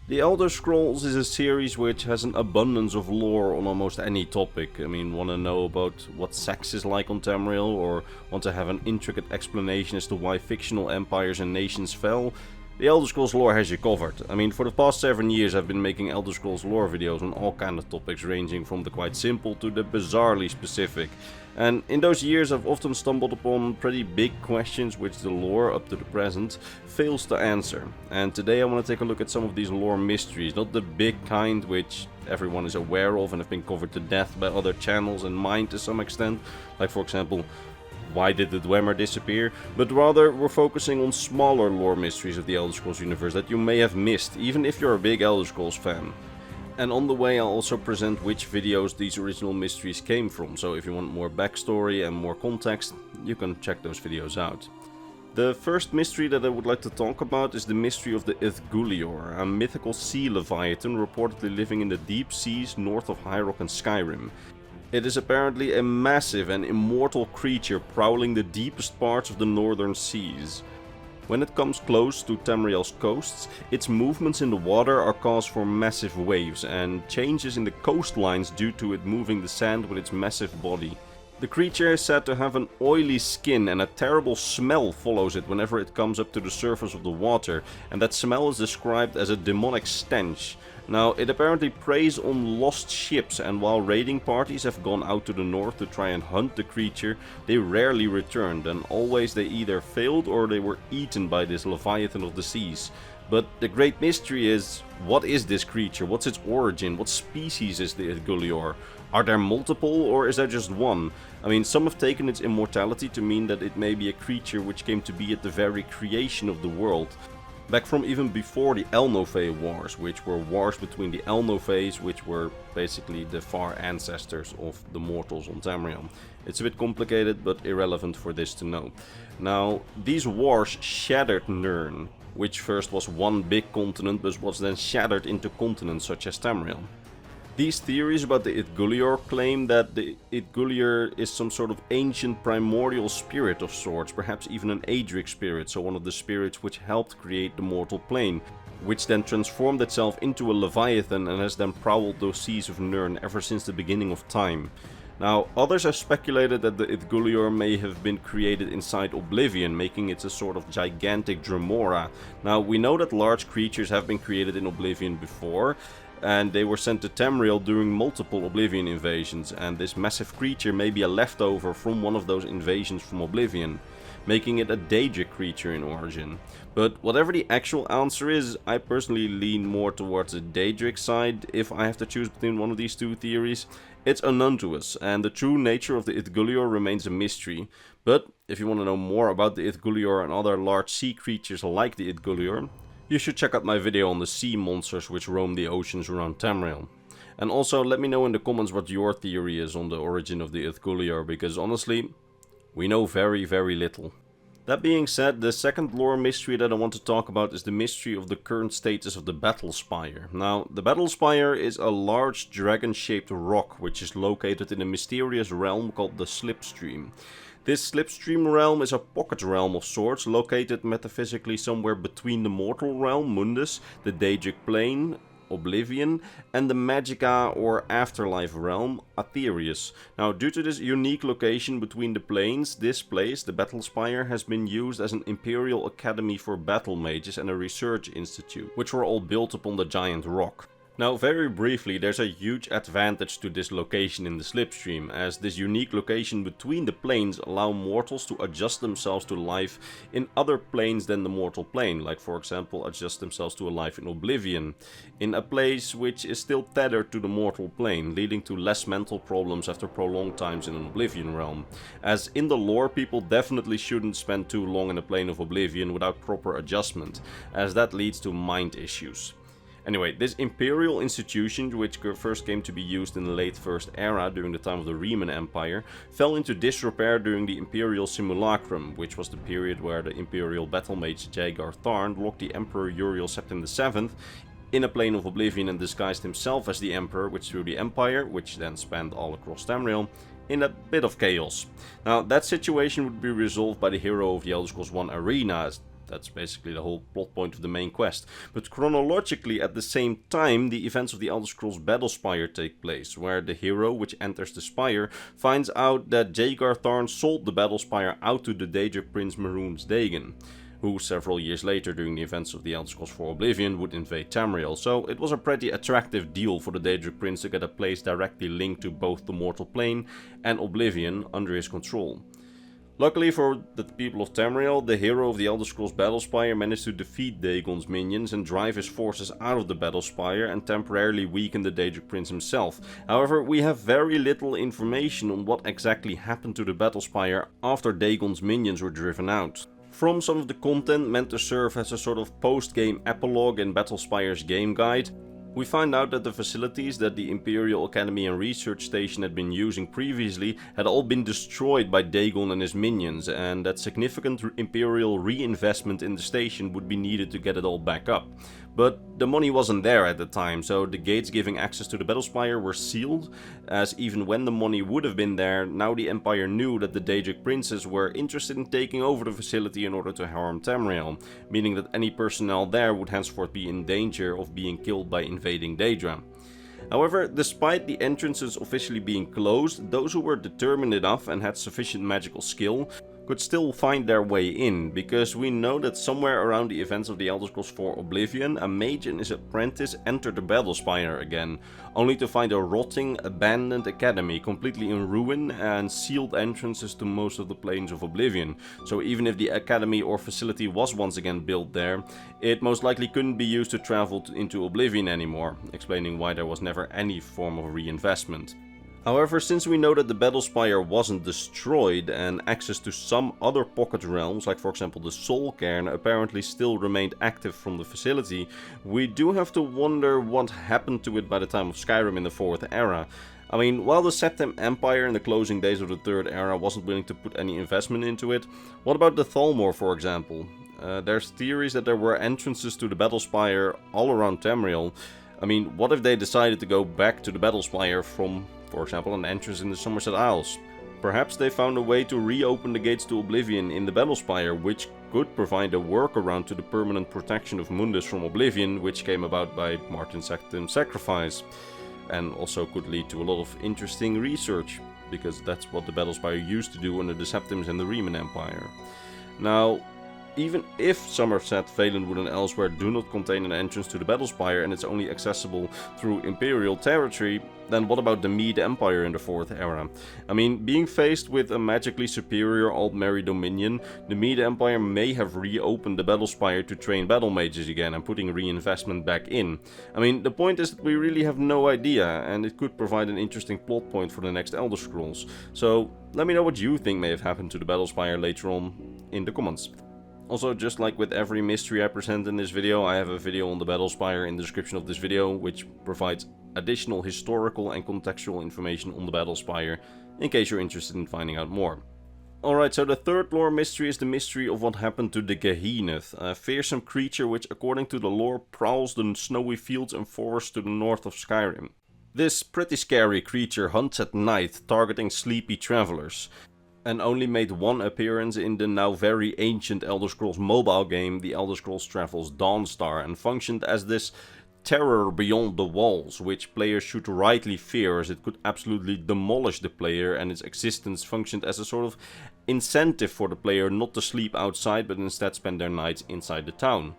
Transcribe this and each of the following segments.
The Elder Scrolls is a series which has an abundance of lore on almost any topic. I mean, want to know about what sex is like on Tamriel, or want to have an intricate explanation as to why fictional empires and nations fell? The Elder Scrolls lore has you covered. I mean, for the past 7 years I've been making Elder Scrolls lore videos on all kind of topics, ranging from the quite simple to the bizarrely specific. And in those years I've often stumbled upon pretty big questions which the lore, up to the present, fails to answer. And today I want to take a look at some of these lore mysteries, not the big kind which everyone is aware of and have been covered to death by other channels and mine to some extent, like for example, why did the Dwemer disappear? But rather, we're focusing on smaller lore mysteries of the Elder Scrolls universe that you may have missed, even if you're a big Elder Scrolls fan. And on the way I'll also present which videos these original mysteries came from, so if you want more backstory and more context, you can check those videos out. The first mystery that I would like to talk about is the Mystery of the Ithguleoir, a mythical sea leviathan reportedly living in the deep seas north of High Rock and Skyrim. It is apparently a massive and immortal creature prowling the deepest parts of the northern seas. When it comes close to Tamriel's coasts, its movements in the water are cause for massive waves and changes in the coastlines due to it moving the sand with its massive body. The creature is said to have an oily skin, and a terrible smell follows it whenever it comes up to the surface of the water, and that smell is described as a demonic stench. Now, it apparently preys on lost ships, and while raiding parties have gone out to the north to try and hunt the creature, they rarely returned, and always they either failed or they were eaten by this leviathan of the seas. But the great mystery is, what is this creature? What's its origin? What species is the Ithguleoir? Are there multiple, or is there just one? I mean, some have taken its immortality to mean that it may be a creature which came to be at the very creation of the world. Back from even before the Elnofey Wars, which were wars between the Elnofeys, which were basically the far ancestors of the mortals on Tamriel. It's a bit complicated, but irrelevant for this to know. Now, these wars shattered Nirn, which first was one big continent but was then shattered into continents such as Tamriel. These theories about the Ithguleoir claim that the Ithguleoir is some sort of ancient primordial spirit of sorts, perhaps even an Aedric spirit, so one of the spirits which helped create the mortal plane, which then transformed itself into a leviathan and has then prowled those seas of Nirn ever since the beginning of time. Now, others have speculated that the Ithguleoir may have been created inside Oblivion, making it a sort of gigantic Dremora. Now, we know that large creatures have been created in Oblivion before, and they were sent to Tamriel during multiple Oblivion invasions, and this massive creature may be a leftover from one of those invasions from Oblivion, making it a Daedric creature in origin. But whatever the actual answer is, I personally lean more towards the Daedric side if I have to choose between one of these two theories. It's unknown to us, and the true nature of the Ithguleoir remains a mystery. But if you want to know more about the Ithguleoir and other large sea creatures like the Ithguleoir, you should check out my video on the sea monsters which roam the oceans around Tamriel. And also let me know in the comments what your theory is on the origin of the Ithguleoir, because honestly, we know very little. That being said, the second lore mystery that I want to talk about is the mystery of the current status of the Battlespire. Now, the Battlespire is a large dragon-shaped rock which is located in a mysterious realm called the Slipstream. This Slipstream realm is a pocket realm of sorts, located metaphysically somewhere between the mortal realm, Mundus, the Daedric plane, Oblivion, and the Magica or afterlife realm, Aetherius. Now, due to this unique location between the planes, this place, the Battlespire, has been used as an Imperial academy for battle mages and a research institute, which were all built upon the giant rock. Now, very briefly, there's a huge advantage to this location in the Slipstream, as this unique location between the planes allow mortals to adjust themselves to life in other planes than the mortal plane, like for example adjust themselves to a life in Oblivion, in a place which is still tethered to the mortal plane, leading to less mental problems after prolonged times in an Oblivion realm. As in the lore, people definitely shouldn't spend too long in a plane of Oblivion without proper adjustment, as that leads to mind issues. Anyway, this Imperial institution, which first came to be used in the late First Era during the time of the Riemann Empire, fell into disrepair during the Imperial Simulacrum, which was the period where the Imperial battle mage Jaegar Tharn locked the Emperor Uriel Septim VII in a plane of Oblivion and disguised himself as the Emperor, which threw the Empire, which then spanned all across Tamriel, in a bit of chaos. Now, that situation would be resolved by the hero of the Elder Scrolls 1 Arena, That's basically the whole plot point of the main quest. But chronologically, at the same time, the events of the Elder Scrolls Battlespire take place, where the hero, which enters the spire, finds out that Jaegar Tharn sold the Battlespire out to the Daedric Prince Mehrunes Dagon, who several years later during the events of the Elder Scrolls IV Oblivion would invade Tamriel, so it was a pretty attractive deal for the Daedric Prince to get a place directly linked to both the Mortal Plane and Oblivion under his control. Luckily for the people of Tamriel, the hero of the Elder Scrolls Battlespire managed to defeat Dagon's minions and drive his forces out of the Battlespire and temporarily weaken the Daedric Prince himself. However, we have very little information on what exactly happened to the Battlespire after Dagon's minions were driven out. From some of the content meant to serve as a sort of post-game epilogue in Battlespire's game guide, we find out that the facilities that the Imperial Academy and Research Station had been using previously had all been destroyed by Dagon and his minions, and that significant Imperial reinvestment in the station would be needed to get it all back up. But the money wasn't there at the time, so the gates giving access to the Battlespire were sealed, as even when the money would have been there, now the Empire knew that the Daedric princes were interested in taking over the facility in order to harm Tamriel, meaning that any personnel there would henceforth be in danger of being killed by invading Daedra. However, despite the entrances officially being closed, those who were determined enough and had sufficient magical skill could still find their way in, because we know that somewhere around the events of the Elder Scrolls IV Oblivion, a mage and his apprentice entered the Battlespire again, only to find a rotting, abandoned academy completely in ruin and sealed entrances to most of the planes of Oblivion. So even if the academy or facility was once again built there, it most likely couldn't be used to travel into Oblivion anymore, explaining why there was never any form of reinvestment. However, since we know that the Battlespire wasn't destroyed and access to some other pocket realms, like for example the Soul Cairn, apparently still remained active from the facility, we do have to wonder what happened to it by the time of Skyrim in the 4th era. I mean, while the Septim Empire in the closing days of the 3rd era wasn't willing to put any investment into it, what about the Thalmor, for example? There's theories that there were entrances to the Battlespire all around Tamriel. I mean, what if they decided to go back to the Battlespire from, for example, an entrance in the Somerset Isles? Perhaps they found a way to reopen the gates to Oblivion in the Battlespire, which could provide a workaround to the permanent protection of Mundus from Oblivion, which came about by Martin Septim's sacrifice, and also could lead to a lot of interesting research, because that's what the Battlespire used to do under the Septims and the Riemann Empire. Now, even if Somerset, Valenwood and elsewhere do not contain an entrance to the Battlespire and it's only accessible through Imperial territory, then what about the Mede Empire in the 4th era? I mean, being faced with a magically superior Altmerry Dominion, the Mede Empire may have reopened the Battlespire to train battle mages again and putting reinvestment back in. I mean, the point is that we really have no idea, and it could provide an interesting plot point for the next Elder Scrolls. So, let me know what you think may have happened to the Battlespire later on in the comments. Also, just like with every mystery I present in this video, I have a video on the Battlespire in the description of this video, which provides additional historical and contextual information on the Battlespire, in case you're interested in finding out more. Alright, so the third lore mystery is the mystery of what happened to the Gehenoth, a fearsome creature which, according to the lore, prowls the snowy fields and forests to the north of Skyrim. This pretty scary creature hunts at night, targeting sleepy travelers, and only made one appearance in the now very ancient Elder Scrolls mobile game, The Elder Scrolls Travels Dawnstar, and functioned as this terror beyond the walls, which players should rightly fear, as it could absolutely demolish the player, and its existence functioned as a sort of incentive for the player not to sleep outside but instead spend their nights inside the town.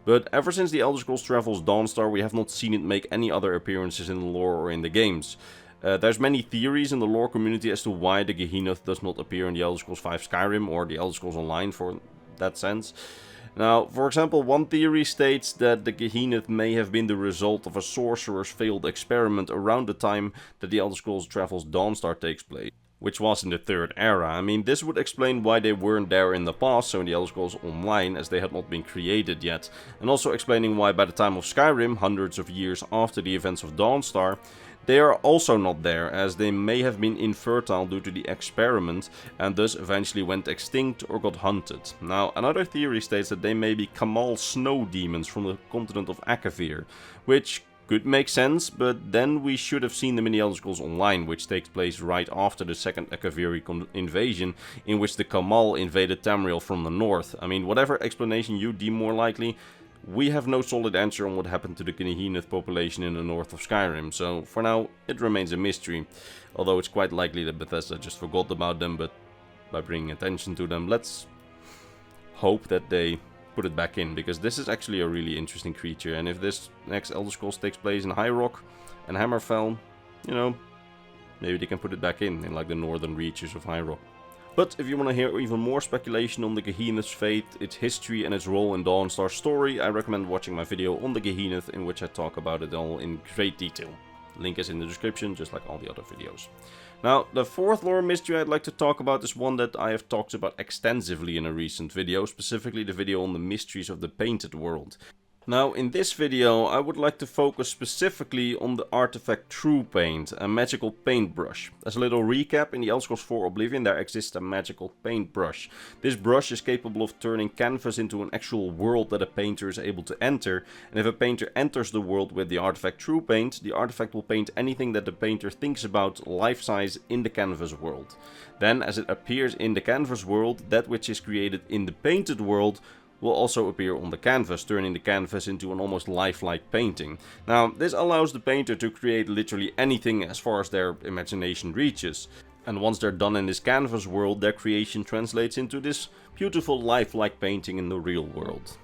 But ever since The Elder Scrolls Travels Dawnstar, we have not seen it make any other appearances in the lore or in the games. There's many theories in the lore community as to why the Gehenoth does not appear in the Elder Scrolls V Skyrim or the Elder Scrolls Online for that sense. Now, for example, one theory states that the Gehenoth may have been the result of a sorcerer's failed experiment around the time that the Elder Scrolls Travels Dawnstar takes place, which was in the 3rd era. I mean, this would explain why they weren't there in the past, so in the Elder Scrolls Online, as they had not been created yet, and also explaining why by the time of Skyrim, hundreds of years after the events of Dawnstar, they are also not there, as they may have been infertile due to the experiment and thus eventually went extinct or got hunted. Now, another theory states that they may be Kamal snow demons from the continent of Akavir, which could make sense, but then we should have seen the mini Elder Scrolls Online, which takes place right after the second Akaviri invasion, in which the Kamal invaded Tamriel from the north. I mean, whatever explanation you deem more likely, we have no solid answer on what happened to the Gehenoth population in the north of Skyrim, so for now it remains a mystery. Although it's quite likely that Bethesda just forgot about them, but by bringing attention to them, let's hope that they put it back in, because this is actually a really interesting creature, and if this next Elder Scrolls takes place in High Rock and Hammerfell, you know, maybe they can put it back in like the northern reaches of High Rock. But if you want to hear even more speculation on the Gehenoth's fate, its history and its role in Dawnstar's story, I recommend watching my video on the Gehenoth, in which I talk about it all in great detail. Link is in the description, just like all the other videos. Now, the fourth lore mystery I'd like to talk about is one that I have talked about extensively in a recent video, specifically the video on the mysteries of the Painted World. Now, in this video, I would like to focus specifically on the artifact Truepaint, a magical paintbrush. As a little recap, in the Elder Scrolls 4 Oblivion there exists a magical paintbrush. This brush is capable of turning canvas into an actual world that a painter is able to enter, and if a painter enters the world with the artifact Truepaint, the artifact will paint anything that the painter thinks about life-size in the canvas world. Then, as it appears in the canvas world, that which is created in the painted world will also appear on the canvas, turning the canvas into an almost lifelike painting. Now, this allows the painter to create literally anything as far as their imagination reaches. And once they're done in this canvas world, their creation translates into this beautiful lifelike painting in the real world.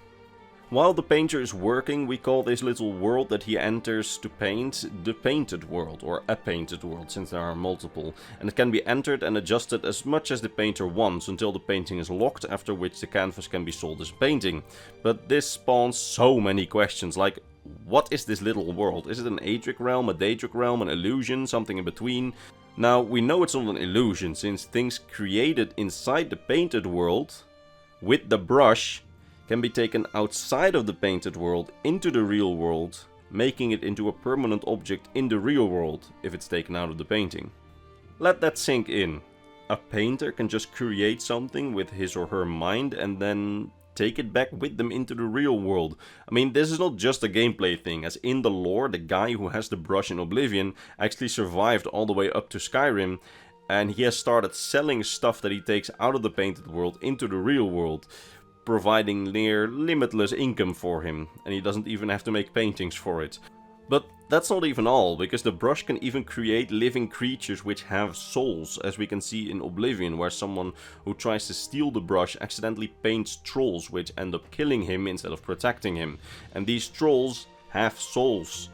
While the painter is working, we call this little world that he enters to paint the painted world, or a painted world, since there are multiple, and it can be entered and adjusted as much as the painter wants until the painting is locked, after which the canvas can be sold as a painting. But this spawns so many questions, like, what is this little world? Is it an Adric realm, a Daedric realm, an illusion, something in between? Now, we know it's not an illusion, since things created inside the painted world with the brush can be taken outside of the painted world into the real world, making it into a permanent object in the real world if it's taken out of the painting. Let that sink in. A painter can just create something with his or her mind and then take it back with them into the real world. I mean, this is not just a gameplay thing, as in the lore, the guy who has the brush in Oblivion actually survived all the way up to Skyrim, and he has started selling stuff that he takes out of the painted world into the real world, providing near limitless income for him, and he doesn't even have to make paintings for it. But that's not even all, because the brush can even create living creatures which have souls, as we can see in Oblivion, where someone who tries to steal the brush accidentally paints trolls which end up killing him instead of protecting him. And these trolls have souls.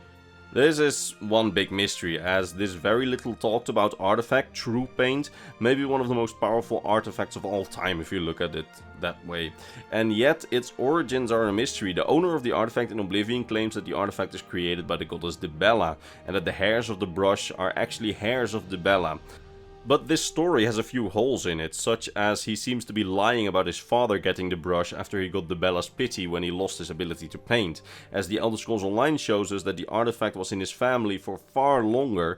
This is one big mystery, as this very little talked about artifact, Truepaint, may be one of the most powerful artifacts of all time if you look at it that way. And yet, its origins are a mystery. The owner of the artifact in Oblivion claims that the artifact is created by the goddess Dibella, and that the hairs of the brush are actually hairs of Dibella. But this story has a few holes in it, such as he seems to be lying about his father getting the brush after he got Dibella's pity when he lost his ability to paint, as the Elder Scrolls Online shows us that the artifact was in his family for far longer,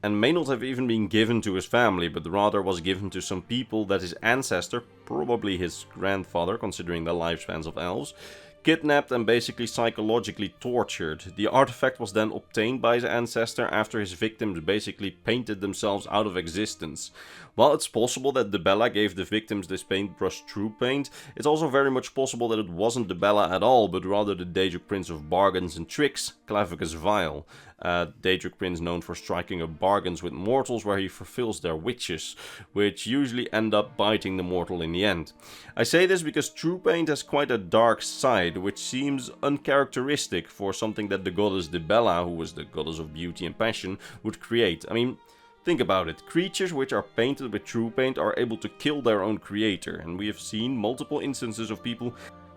and may not have even been given to his family, but rather was given to some people that his ancestor, probably his grandfather considering the lifespans of elves, kidnapped and basically psychologically tortured. The artifact was then obtained by his ancestor after his victims basically painted themselves out of existence. While it's possible that Dibella gave the victims this paintbrush Truepaint, it's also very much possible that it wasn't Dibella at all, but rather the Daedric Prince of Bargains and Tricks, Clavicus Vile. Daedric Prince known for striking up bargains with mortals where he fulfills their wishes, which usually end up biting the mortal in the end. I say this because Truepaint has quite a dark side, which seems uncharacteristic for something that the goddess Dibella, who was the goddess of beauty and passion, would create. I mean, think about it. Creatures which are painted with Truepaint are able to kill their own creator, and we have seen multiple instances of people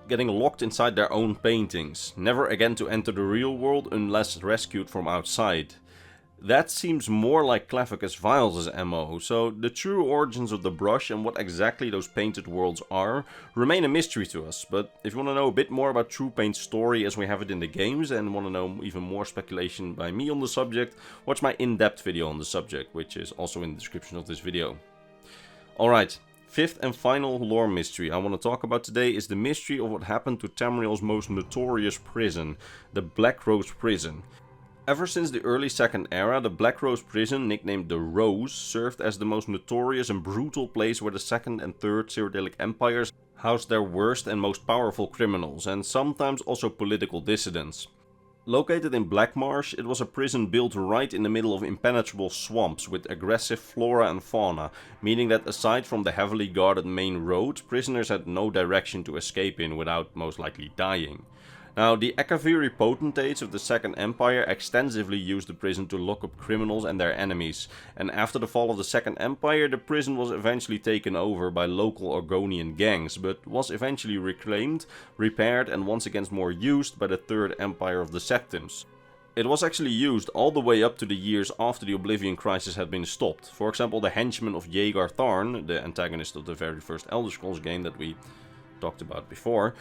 getting locked inside their own paintings, never again to enter the real world unless rescued from outside. That seems more like Clavicus Vile's MO, so the true origins of the brush and what exactly those painted worlds are remain a mystery to us. But if you want to know a bit more about Truepaint's story as we have it in the games, and want to know even more speculation by me on the subject, watch my in-depth video on the subject, which is also in the description of this video. Alright. Fifth and final lore mystery I want to talk about today is the mystery of what happened to Tamriel's most notorious prison, the Blackrose prison. Ever since the early Second Era, the Blackrose prison, nicknamed the Rose, served as the most notorious and brutal place where the Second and Third Cyrodiilic Empires housed their worst and most powerful criminals, and sometimes also political dissidents. Located in Blackmarsh, it was a prison built right in the middle of impenetrable swamps with aggressive flora and fauna, meaning that aside from the heavily guarded main road, prisoners had no direction to escape in without most likely dying. Now, the Akaviri potentates of the Second Empire extensively used the prison to lock up criminals and their enemies, and after the fall of the Second Empire, the prison was eventually taken over by local Orgonian gangs, but was eventually reclaimed, repaired and once again more used by the Third Empire of the Septims. It was actually used all the way up to the years after the Oblivion Crisis had been stopped. For example, the henchmen of Yeager Tharn, the antagonist of the very first Elder Scrolls game that we talked about before,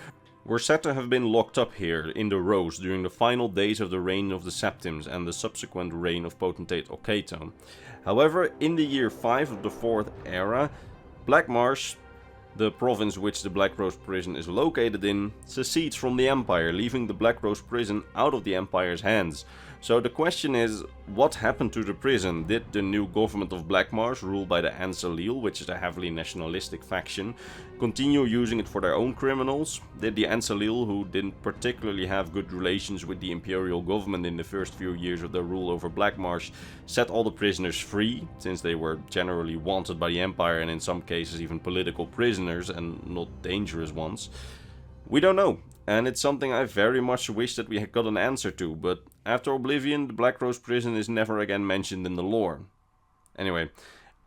were said to have been locked up here in the Rose during the final days of the reign of the Septims and the subsequent reign of potentate Okato. However, in the year 5 of the 4th Era, Blackmarsh, the province which the Blackrose prison is located in, secedes from the Empire, leaving the Blackrose prison out of the Empire's hands. So the question is, what happened to the prison? Did the new government of Blackmarsh, ruled by the Ansalil, which is a heavily nationalistic faction, continue using it for their own criminals? Did the Ansalil, who didn't particularly have good relations with the Imperial government in the first few years of their rule over Blackmarsh, set all the prisoners free, since they were generally wanted by the Empire and in some cases even political prisoners and not dangerous ones? We don't know, and it's something I very much wish that we had got an answer to, but after Oblivion, the Blackrose prison is never again mentioned in the lore. Anyway,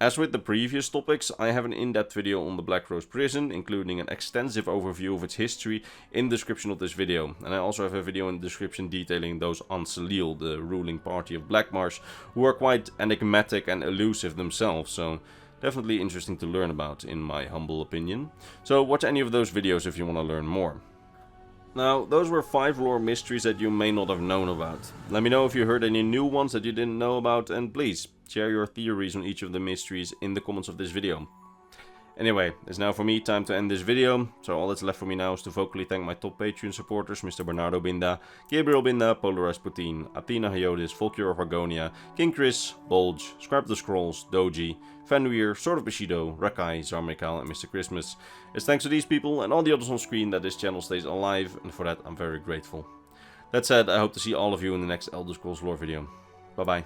as with the previous topics, I have an in-depth video on the Blackrose prison, including an extensive overview of its history in the description of this video. And I also have a video in the description detailing those Ansalil, the ruling party of Blackmarsh, who are quite enigmatic and elusive themselves, so definitely interesting to learn about, in my humble opinion. So watch any of those videos if you want to learn more. Now, those were 5 lore mysteries that you may not have known about. Let me know if you heard any new ones that you didn't know about, and please, share your theories on each of the mysteries in the comments of this video. Anyway, it's now for me time to end this video, so all that's left for me now is to vocally thank my top Patreon supporters, Mr. Bernardo Binda, Gabriel Binda, Polarized Putin, Athena Hyodis, Volkjor of Argonia, King Chris, Bulge, Scribe the Scrolls, Doji, Fenrir, Sword of Bushido, Rakai, Zarmikal and Mr. Christmas. It's thanks to these people and all the others on screen that this channel stays alive, and for that I'm very grateful. That said, I hope to see all of you in the next Elder Scrolls lore video. Bye bye.